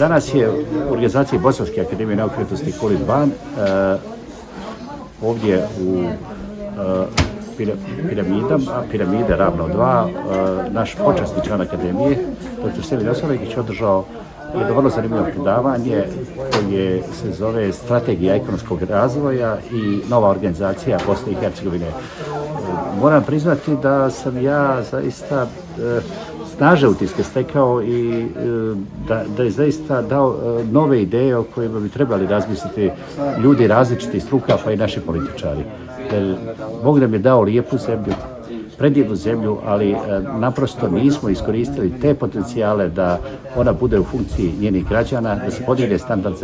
Danas je u organizaciji Bosanske akademije nauke i umjetnosti Kulit ban ovdje u piramide Ravno 2, naš počasni član akademije, dr. Semir Josorović, održao jedno vrlo zanimljivo predavanje koje se zove Strategija ekonomskog razvoja i nova organizacija Bosne i Hercegovine. Moram priznati da sam ja zaista snažne utiske stekao i da je zaista dao nove ideje o kojima bi trebali razmisliti ljudi različitih struka, pa i naši političari. Jer Bog nam je dao lijepu zemlju, predivnu zemlju, ali naprosto nismo iskoristili te potencijale da ona bude u funkciji njenih građana, da se podigne standard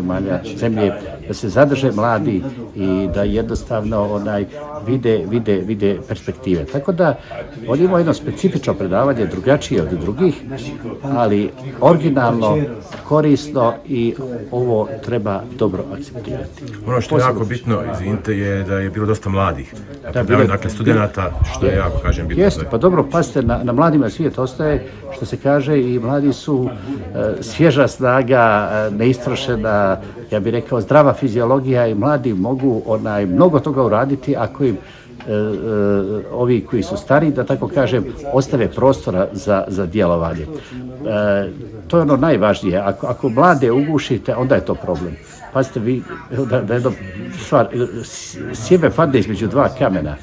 zemlje, da se zadrže mladi i da jednostavno vide perspektive. Tako da on ima jedno specifično predavanje, drugačije od drugih, ali originalno, korisno i ovo treba dobro akceptirati. Ono što je jako bitno, izvinite, je da je bilo dosta mladih. Dakle, studenata, što je jako, kažem, bitno. Jeste, pa dobro, pazite, na mladima svijet ostaje, što se kaže, i mladi su svježa snaga, neistrošena, ja bih rekao, zdrava fiziologija i mladi mogu mnogo toga uraditi ako im ovi koji su stari, da tako kažem, ostave prostora za djelovanje. To je ono najvažnije. Ako mlade ugušite, onda je to problem. Pazite, vi, da jedno stvar, sjeme padne između dva kamena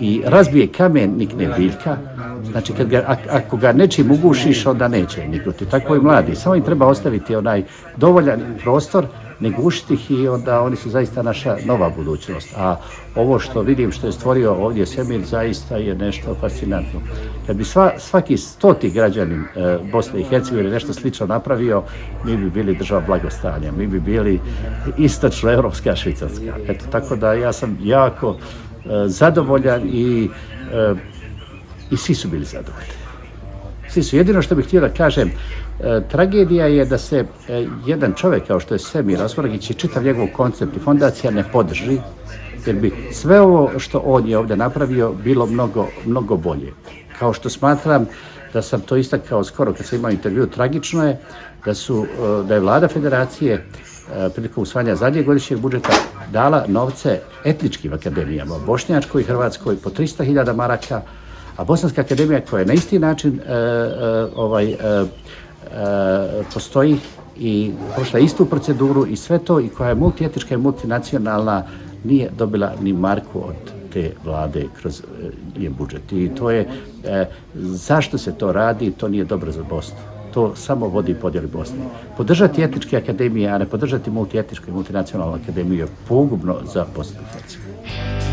i razbije kamen, nikne biljka. Znači, ako ga nečim ugušiš, onda neće niknuti. Tako i mladi. Samo im treba ostaviti dovoljan prostor, ne gušiti ih i onda oni su zaista naša nova budućnost. A ovo što vidim, što je stvorio ovdje Semir, zaista je nešto fascinantno. Kad bi svaki 100. građanin Bosne i Hercegovine nešto slično napravio, mi bi bili država blagostanja, mi bi bili istočno-evropska Švicarska. Eto, tako da ja sam jako zadovoljan i svi su bili zadovoljni. Svi su. Jedino što bih htio da kažem, tragedija je da se jedan čovjek kao što je Semir Osmaragić i čitav njegov koncept i fondacija ne podrži, jer bi sve ovo što on je ovdje napravio bilo mnogo bolje. Kao što smatram da sam to istakao skoro kad sam imao intervju, tragično je da je vlada federacije prilikom usvajanja zadnjeg godišnjeg budžeta dala novce etničkim akademijama, bošnjačkoj i hrvatskoj, po 300.000 maraka, a Bosanska akademija koja je na isti način postoji i prošla istu proceduru i sve to, i koja je multietnička i multinacionalna, nije dobila ni marku od te vlade kroz njen budžet. I to je, zašto se to radi, to nije dobro za Bosnu. To samo vodi podjeli Bosne. Podržati etničke akademije, a ne podržati multietničku i multinacionalnu akademiju je pogubno za Bosnu i Hercegovinu.